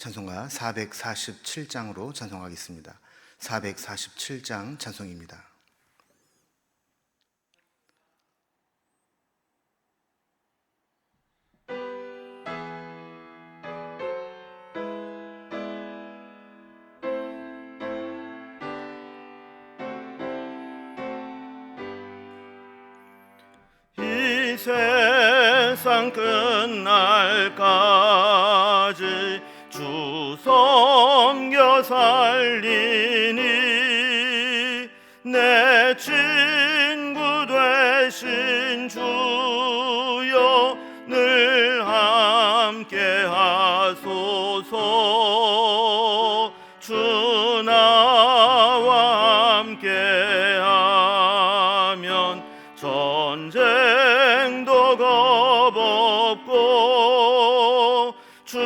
찬송가 447장으로 찬송하겠습니다. 447장 찬송입니다. 이 세상 끝날까지 주 섬겨 살리니 내 친구 되신 주여 늘 함께 하소서. 주 나와 함께 하면 전쟁도 겁없고 주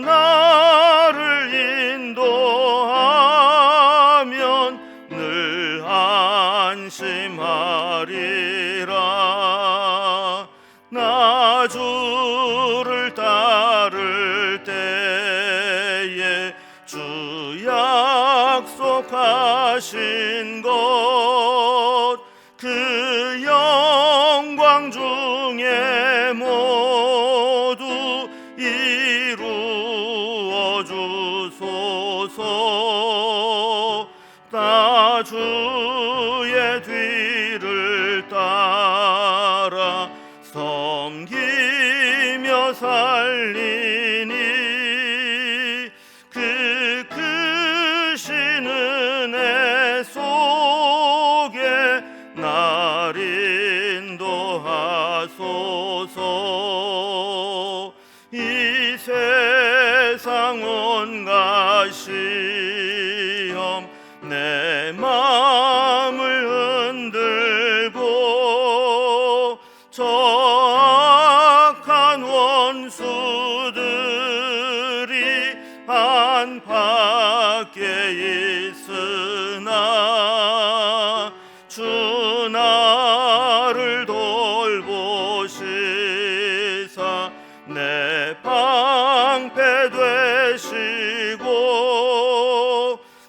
나를 인도하면 늘 안심하리라. 나 주를 따를 때에 주 약속하신 것 그 영광 중에 모두 이루어 주소서. 나 주의 뒤를 따라 섬기며 살리니 그 크신 은혜 속에 날 인도하소서. 이 세상 온갖 시험 내 마음을 흔들고 저 악한 원수들이 안팎에 있으나 주 나를 돌보시사 내 방패 되시고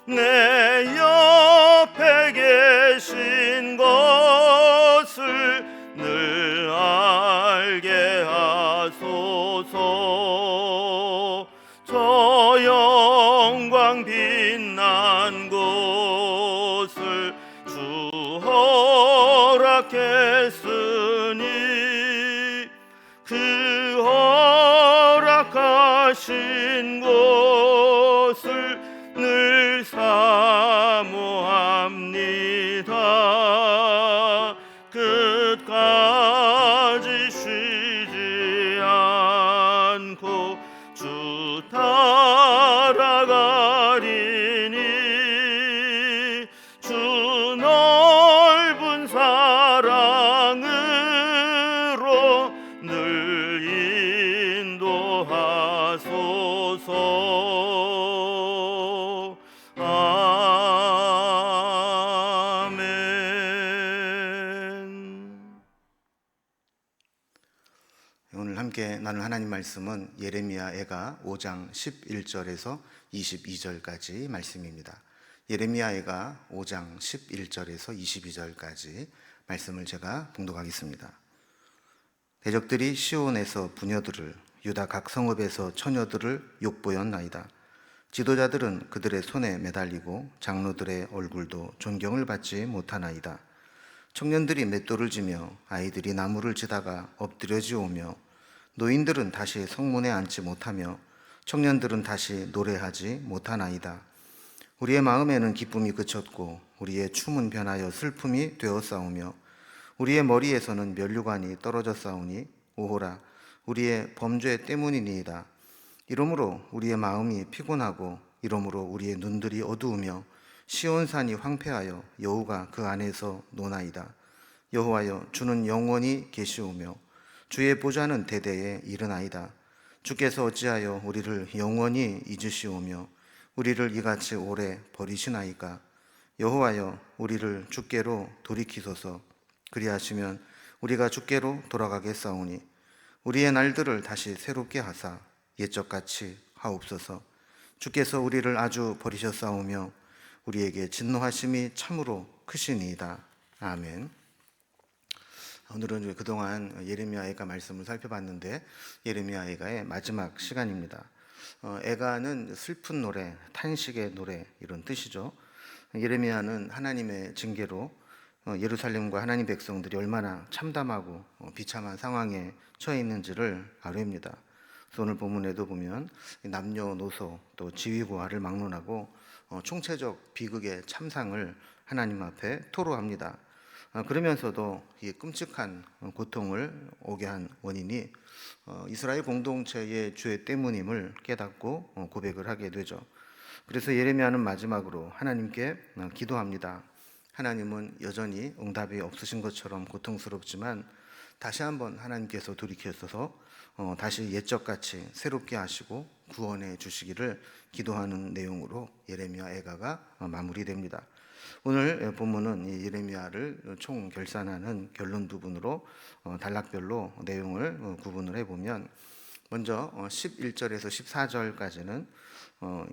내 옆에 계신 것을 늘 알게 하소서. 저 영광 빛난 곳을 주 허락했으니 그 허락하신 곳을 늘 사모합니다. 끝까지 쉬지 않고 주 따라가리니 주 넓은 사랑으로 늘 인도하소서. 아멘. 오늘 함께 나눌 하나님 말씀은 예레미야 애가 5장 11절에서 22절까지 말씀입니다. 예레미야 애가 5장 11절에서 22절까지 말씀을 제가 봉독하겠습니다. 대적들이 시온에서 부녀들을, 유다 각 성읍에서 처녀들을 욕보였나이다. 지도자들은 그들의 손에 매달리고 장로들의 얼굴도 존경을 받지 못하나이다. 청년들이 맷돌을 지며 아이들이 나무를 지다가 엎드려지오며 노인들은 다시 성문에 앉지 못하며 청년들은 다시 노래하지 못하나이다. 우리의 마음에는 기쁨이 그쳤고 우리의 춤은 변하여 슬픔이 되었사오며 우리의 머리에서는 면류관이 떨어졌사오니 오호라 우리의 범죄 때문이니이다. 이러므로 우리의 마음이 피곤하고 이러므로 우리의 눈들이 어두우며 시온산이 황폐하여 여호가 그 안에서 노나이다. 여호와여 주는 영원히 계시오며 주의 보좌는 대대에 이르나이다. 주께서 어찌하여 우리를 영원히 잊으시오며 우리를 이같이 오래 버리시나이까. 여호와여 우리를 주께로 돌이키소서. 그리하시면 우리가 주께로 돌아가겠사오니 우리의 날들을 다시 새롭게 하사 옛적같이 하옵소서. 주께서 우리를 아주 버리셨사오며 우리에게 진노하심이 참으로 크시니이다. 아멘. 오늘은 그동안 예레미야 애가 말씀을 살펴봤는데 예레미야 애가의 마지막 시간입니다. 애가는 슬픈 노래, 탄식의 노래 이런 뜻이죠. 예레미야는 하나님의 징계로 예루살렘과 하나님 백성들이 얼마나 참담하고 비참한 상황에 처해 있는지를 아뢰입니다. 그래서 오늘 본문에도 보면 남녀노소 또 지위고하를 막론하고 총체적 비극의 참상을 하나님 앞에 토로합니다. 그러면서도 이 끔찍한 고통을 오게 한 원인이 이스라엘 공동체의 죄 때문임을 깨닫고 고백을 하게 되죠. 그래서 예레미야는 마지막으로 하나님께 기도합니다. 하나님은 여전히 응답이 없으신 것처럼 고통스럽지만 다시 한번 하나님께서 돌이켜서 다시 옛적같이 새롭게 하시고 구원해 주시기를 기도하는 내용으로 예레미야 애가가 마무리됩니다. 오늘 본문은 예레미야를 총 결산하는 결론 부분으로 단락별로 내용을 구분을 해보면 먼저 11절에서 14절까지는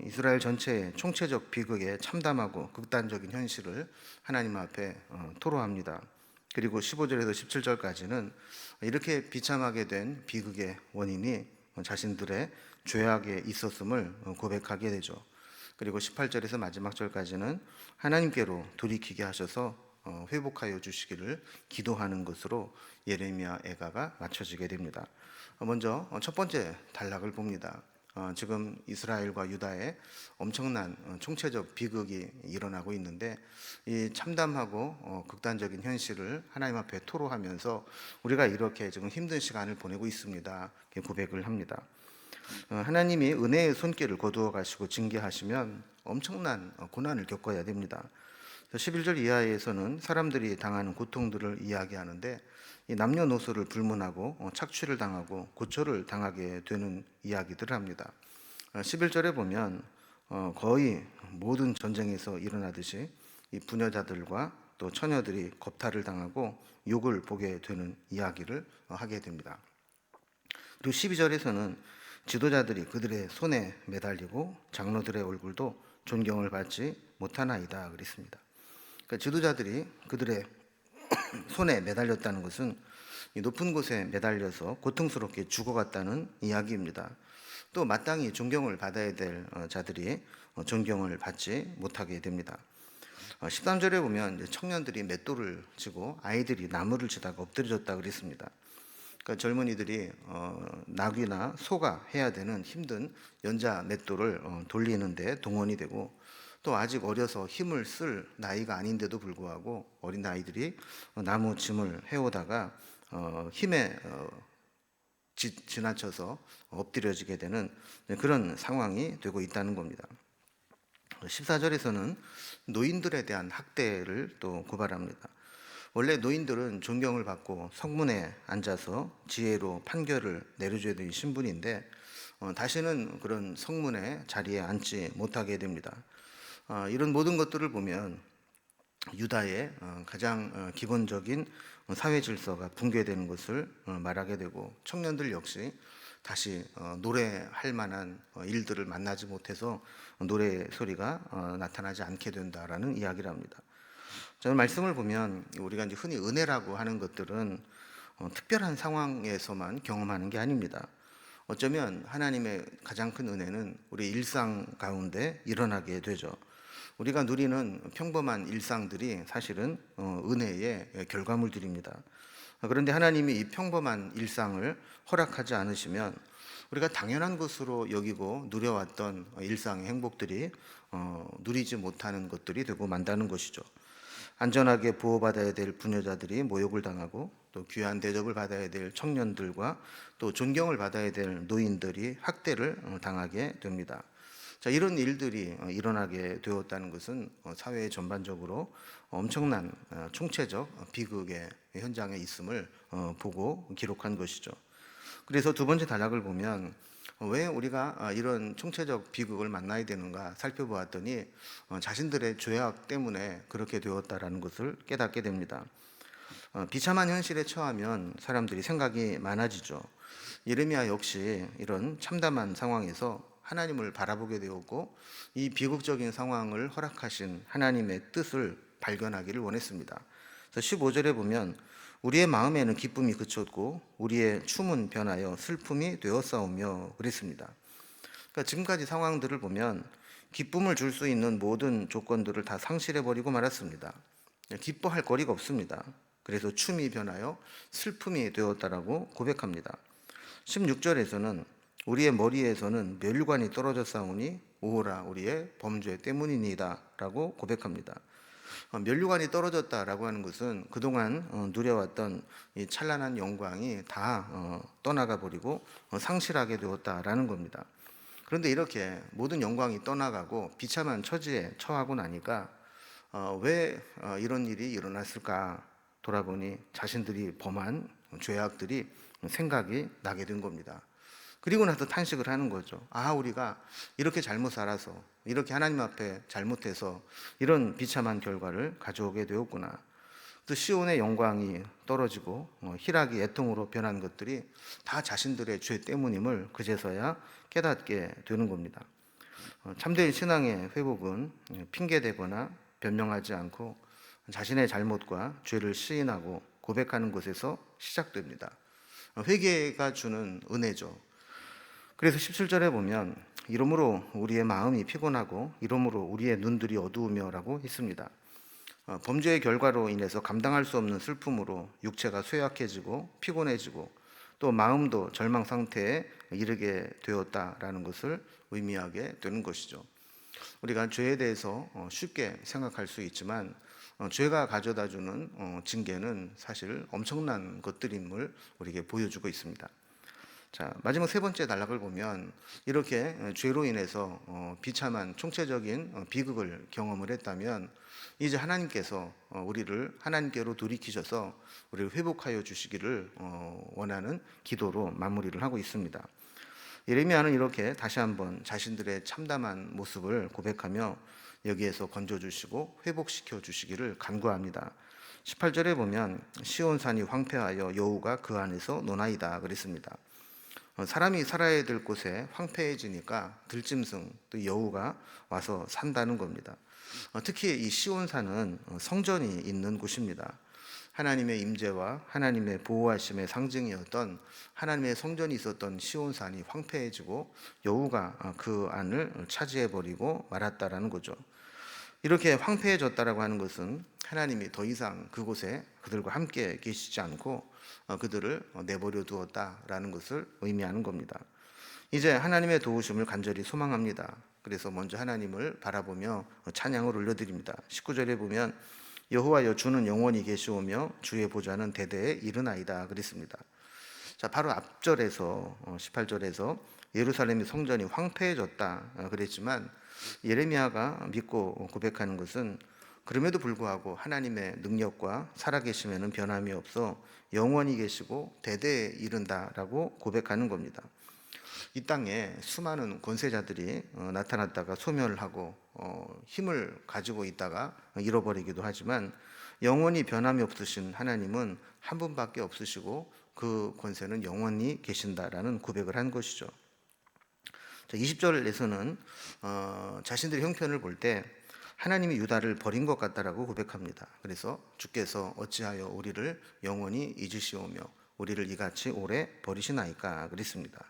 이스라엘 전체의 총체적 비극의 참담하고 극단적인 현실을 하나님 앞에 토로합니다. 그리고 15절에서 17절까지는 이렇게 비참하게 된 비극의 원인이 자신들의 죄악에 있었음을 고백하게 되죠. 그리고 18절에서 마지막 절까지는 하나님께로 돌이키게 하셔서 회복하여 주시기를 기도하는 것으로 예레미야 애가가 맞춰지게 됩니다. 먼저 첫 번째 단락을 봅니다. 지금 이스라엘과 유다에 엄청난 총체적 비극이 일어나고 있는데 이 참담하고 극단적인 현실을 하나님 앞에 토로하면서 우리가 이렇게 지금 힘든 시간을 보내고 있습니다. 이렇게 고백을 합니다. 하나님이 은혜의 손길을 거두어 가시고 징계하시면 엄청난 고난을 겪어야 됩니다. 11절 이하에서는 사람들이 당하는 고통들을 이야기하는데 이 남녀노소를 불문하고 착취를 당하고 고초를 당하게 되는 이야기들을 합니다. 11절에 보면 거의 모든 전쟁에서 일어나듯이 이 부녀자들과 또 처녀들이 겁탈을 당하고 욕을 보게 되는 이야기를 하게 됩니다. 그리고 12절에서는 지도자들이 그들의 손에 매달리고 장로들의 얼굴도 존경을 받지 못하나이다 그랬습니다. 그러니까 지도자들이 그들의 손에 매달렸다는 것은 이 높은 곳에 매달려서 고통스럽게 죽어갔다는 이야기입니다. 또 마땅히 존경을 받아야 될 자들이 존경을 받지 못하게 됩니다. 13절에 보면 청년들이 맷돌을 쥐고 아이들이 나무를 치다가 엎드려졌다 그랬습니다. 그러니까 젊은이들이 나귀나 소가 해야 되는 힘든 연자 맷돌을 돌리는데 동원이 되고 또 아직 어려서 힘을 쓸 나이가 아닌데도 불구하고 어린 아이들이 나무 짐을 해오다가 힘에 지나쳐서 엎드려지게 되는 그런 상황이 되고 있다는 겁니다. 14절에서는 노인들에 대한 학대를 또 고발합니다. 원래 노인들은 존경을 받고 성문에 앉아서 지혜로 판결을 내려줘야 되는 신분인데 다시는 그런 성문의 자리에 앉지 못하게 됩니다. 이런 모든 것들을 보면 유다의 가장 기본적인 사회 질서가 붕괴되는 것을 말하게 되고 청년들 역시 다시 노래할 만한 일들을 만나지 못해서 노래 소리가 나타나지 않게 된다라는 이야기를 합니다. 저는 말씀을 보면 우리가 이제 흔히 은혜라고 하는 것들은 특별한 상황에서만 경험하는 게 아닙니다. 어쩌면 하나님의 가장 큰 은혜는 우리 일상 가운데 일어나게 되죠. 우리가 누리는 평범한 일상들이 사실은 은혜의 결과물들입니다. 그런데 하나님이 이 평범한 일상을 허락하지 않으시면 우리가 당연한 것으로 여기고 누려왔던 일상의 행복들이 누리지 못하는 것들이 되고 만다는 것이죠. 안전하게 보호받아야 될 부녀자들이 모욕을 당하고 또 귀한 대접을 받아야 될 청년들과 또 존경을 받아야 될 노인들이 학대를 당하게 됩니다. 자, 이런 일들이 일어나게 되었다는 것은 사회 전반적으로 엄청난 총체적 비극의 현장에 있음을 보고 기록한 것이죠. 그래서 두 번째 단락을 보면 왜 우리가 이런 총체적 비극을 만나야 되는가 살펴보았더니 자신들의 죄악 때문에 그렇게 되었다라는 것을 깨닫게 됩니다. 비참한 현실에 처하면 사람들이 생각이 많아지죠. 예레미야 역시 이런 참담한 상황에서 하나님을 바라보게 되었고 이 비극적인 상황을 허락하신 하나님의 뜻을 발견하기를 원했습니다. 그래서 15절에 보면 우리의 마음에는 기쁨이 그쳤고 우리의 춤은 변하여 슬픔이 되었사오며 그랬습니다. 그러니까 지금까지 상황들을 보면 기쁨을 줄 수 있는 모든 조건들을 다 상실해버리고 말았습니다. 기뻐할 거리가 없습니다. 그래서 춤이 변하여 슬픔이 되었다라고 고백합니다. 16절에서는 우리의 머리에서는 멸관이 떨어졌사오니 오호라 우리의 범죄 때문이니이다 라고 고백합니다. 면류관이 떨어졌다라고 하는 것은 그동안 누려왔던 이 찬란한 영광이 다 떠나가 버리고 상실하게 되었다라는 겁니다. 그런데 이렇게 모든 영광이 떠나가고 비참한 처지에 처하고 나니까 왜 이런 일이 일어났을까 돌아보니 자신들이 범한 죄악들이 생각이 나게 된 겁니다. 그리고 나서 탄식을 하는 거죠. 우리가 이렇게 잘못 살아서, 이렇게 하나님 앞에 잘못해서 이런 비참한 결과를 가져오게 되었구나. 또 시온의 영광이 떨어지고 희락이 애통으로 변한 것들이 다 자신들의 죄 때문임을 그제서야 깨닫게 되는 겁니다. 참된 신앙의 회복은 핑계대거나 변명하지 않고 자신의 잘못과 죄를 시인하고 고백하는 것에서 시작됩니다. 회개가 주는 은혜죠. 그래서 17절에 보면 이러므로 우리의 마음이 피곤하고 이러므로 우리의 눈들이 어두우며 라고 했습니다. 범죄의 결과로 인해서 감당할 수 없는 슬픔으로 육체가 쇠약해지고 피곤해지고 또 마음도 절망 상태에 이르게 되었다라는 것을 의미하게 되는 것이죠. 우리가 죄에 대해서 쉽게 생각할 수 있지만 죄가 가져다주는 징계는 사실 엄청난 것들임을 우리에게 보여주고 있습니다. 자, 마지막 세 번째 단락을 보면 이렇게 죄로 인해서 비참한 총체적인 비극을 경험을 했다면 이제 하나님께서 우리를 하나님께로 돌이키셔서 우리를 회복하여 주시기를 원하는 기도로 마무리를 하고 있습니다. 예레미야는 이렇게 다시 한번 자신들의 참담한 모습을 고백하며 여기에서 건져주시고 회복시켜 주시기를 간구합니다. 18절에 보면 시온산이 황폐하여 여호가 그 안에서 노나이다 그랬습니다. 사람이 살아야 될 곳에 황폐해지니까 들짐승 또 여우가 와서 산다는 겁니다. 특히 이 시온산은 성전이 있는 곳입니다. 하나님의 임재와 하나님의 보호하심의 상징이었던 하나님의 성전이 있었던 시온산이 황폐해지고 여우가 그 안을 차지해버리고 말았다라는 거죠. 이렇게 황폐해졌다라고 하는 것은 하나님이 더 이상 그곳에 그들과 함께 계시지 않고 그들을 내버려 두었다라는 것을 의미하는 겁니다. 이제 하나님의 도우심을 간절히 소망합니다. 그래서 먼저 하나님을 바라보며 찬양을 올려드립니다. 19절에 보면 여호와여 주는 영원히 계시오며 주의 보좌는 대대에 이르나이다 그랬습니다. 자, 바로 앞절에서 18절에서 예루살렘의 성전이 황폐해졌다 그랬지만 예레미야가 믿고 고백하는 것은 그럼에도 불구하고 하나님의 능력과 살아계심에는 변함이 없어 영원히 계시고 대대에 이른다라고 고백하는 겁니다. 이 땅에 수많은 권세자들이 나타났다가 소멸을 하고 힘을 가지고 있다가 잃어버리기도 하지만 영원히 변함이 없으신 하나님은 한 분밖에 없으시고 그 권세는 영원히 계신다라는 고백을 한 것이죠. 20절에서는 자신들의 형편을 볼 때 하나님이 유다를 버린 것 같다라고 고백합니다. 그래서 주께서 어찌하여 우리를 영원히 잊으시오며 우리를 이같이 오래 버리시나이까 그랬습니다.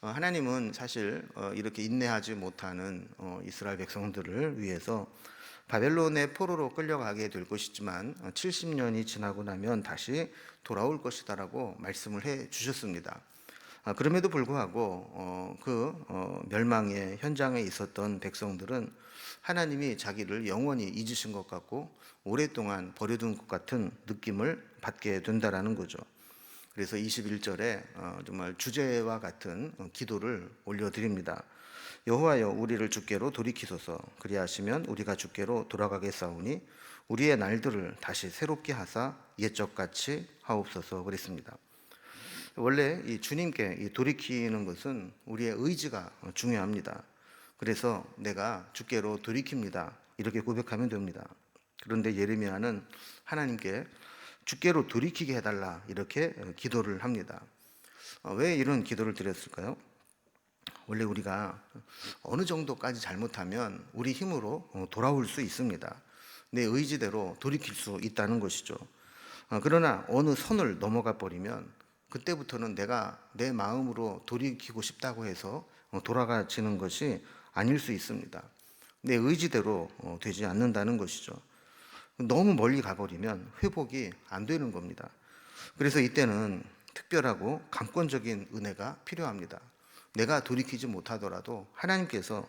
하나님은 사실 이렇게 인내하지 못하는 이스라엘 백성들을 위해서 바벨론의 포로로 끌려가게 될 것이지만 70년이 지나고 나면 다시 돌아올 것이다라고 말씀을 해 주셨습니다. 그럼에도 불구하고 멸망의 현장에 있었던 백성들은 하나님이 자기를 영원히 잊으신 것 같고 오랫동안 버려둔 것 같은 느낌을 받게 된다라는 거죠. 그래서 21절에 정말 주제와 같은 기도를 올려드립니다. 여호와여 우리를 주께로 돌이키소서 그리하시면 우리가 주께로 돌아가겠사오니 우리의 날들을 다시 새롭게 하사 옛적같이 하옵소서 그랬습니다. 원래 이 주님께 돌이키는 것은 우리의 의지가 중요합니다. 그래서 내가 주께로 돌이킵니다 이렇게 고백하면 됩니다. 그런데 예레미야는 하나님께 주께로 돌이키게 해달라 이렇게 기도를 합니다. 왜 이런 기도를 드렸을까요? 원래 우리가 어느 정도까지 잘못하면 우리 힘으로 돌아올 수 있습니다. 내 의지대로 돌이킬 수 있다는 것이죠. 그러나 어느 선을 넘어가 버리면 그때부터는 내가 내 마음으로 돌이키고 싶다고 해서 돌아가지는 것이 아닐 수 있습니다. 내 의지대로 되지 않는다는 것이죠. 너무 멀리 가버리면 회복이 안 되는 겁니다. 그래서 이때는 특별하고 강권적인 은혜가 필요합니다. 내가 돌이키지 못하더라도 하나님께서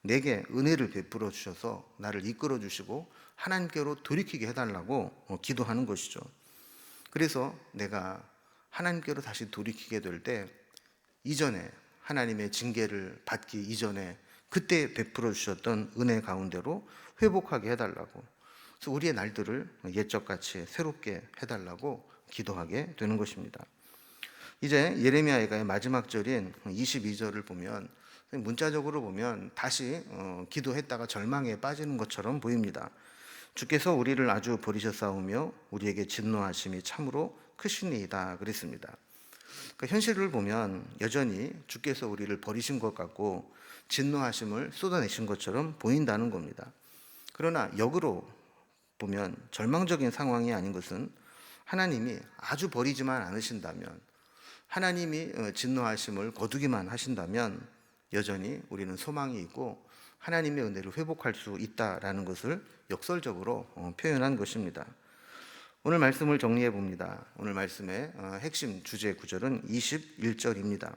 내게 은혜를 베풀어 주셔서 나를 이끌어 주시고 하나님께로 돌이키게 해달라고 기도하는 것이죠. 그래서 내가 하나님께로 다시 돌이키게 될 때 이전에 하나님의 징계를 받기 이전에 그때 베풀어 주셨던 은혜 가운데로 회복하게 해달라고, 그래서 우리의 날들을 옛적같이 새롭게 해달라고 기도하게 되는 것입니다. 이제 예레미야 예가의 마지막 절인 22절을 보면 문자적으로 보면 다시 기도했다가 절망에 빠지는 것처럼 보입니다. 주께서 우리를 아주 버리셨사오며 우리에게 진노하심이 참으로 크시니이다 그랬습니다. 그러니까 현실을 보면 여전히 주께서 우리를 버리신 것 같고 진노하심을 쏟아내신 것처럼 보인다는 겁니다. 그러나 역으로 보면 절망적인 상황이 아닌 것은 하나님이 아주 버리지만 않으신다면, 하나님이 진노하심을 거두기만 하신다면 여전히 우리는 소망이 있고 하나님의 은혜를 회복할 수 있다라는 것을 역설적으로 표현한 것입니다. 오늘 말씀을 정리해 봅니다. 오늘 말씀의 핵심 주제 구절은 21절입니다.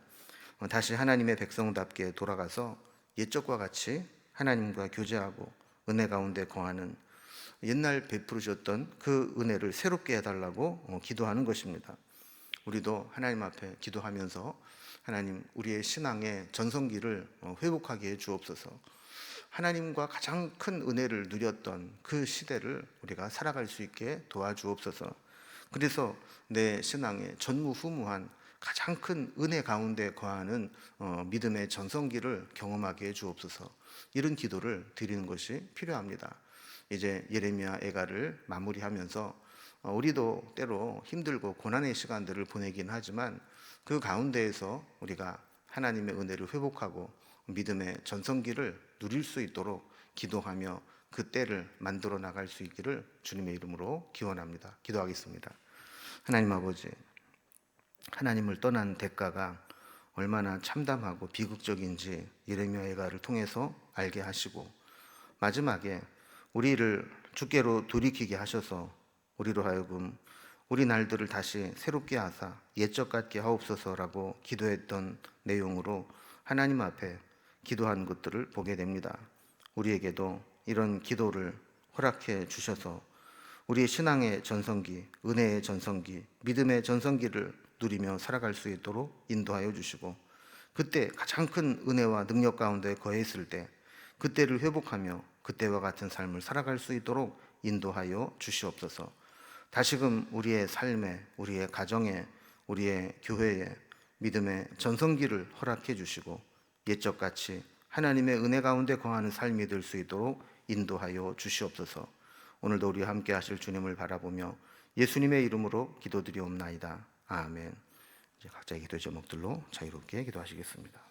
다시 하나님의 백성답게 돌아가서 옛적과 같이 하나님과 교제하고 은혜 가운데 거하는, 옛날 베푸셨던 그 은혜를 새롭게 해달라고 기도하는 것입니다. 우리도 하나님 앞에 기도하면서 하나님, 우리의 신앙의 전성기를 회복하게 해 주옵소서. 하나님과 가장 큰 은혜를 누렸던 그 시대를 우리가 살아갈 수 있게 도와주옵소서. 그래서 내 신앙의 전무후무한 가장 큰 은혜 가운데 거하는 믿음의 전성기를 경험하게 해 주옵소서. 이런 기도를 드리는 것이 필요합니다. 이제 예레미야 애가를 마무리하면서 우리도 때로 힘들고 고난의 시간들을 보내긴 하지만 그 가운데에서 우리가 하나님의 은혜를 회복하고 믿음의 전성기를 누릴 수 있도록 기도하며 그 때를 만들어 나갈 수 있기를 주님의 이름으로 기원합니다. 기도하겠습니다. 하나님 아버지, 하나님을 떠난 대가가 얼마나 참담하고 비극적인지 예레미야 애가를 통해서 알게 하시고 마지막에 우리를 주께로 돌이키게 하셔서 우리로 하여금 우리 날들을 다시 새롭게 하사 옛적 같게 하옵소서라고 기도했던 내용으로 하나님 앞에 기도한 것들을 보게 됩니다. 우리에게도 이런 기도를 허락해 주셔서 우리의 신앙의 전성기, 은혜의 전성기, 믿음의 전성기를 누리며 살아갈 수 있도록 인도하여 주시고 그때 가장 큰 은혜와 능력 가운데 거했을 때 그때를 회복하며 그때와 같은 삶을 살아갈 수 있도록 인도하여 주시옵소서. 다시금 우리의 삶에, 우리의 가정에, 우리의 교회에 믿음의 전성기를 허락해 주시고 옛적같이 하나님의 은혜 가운데 거하는 삶이 될 수 있도록 인도하여 주시옵소서. 오늘도 우리와 함께 하실 주님을 바라보며 예수님의 이름으로 기도드리옵나이다. 아멘. 이제 각자의 기도 제목들로 자유롭게 기도하시겠습니다.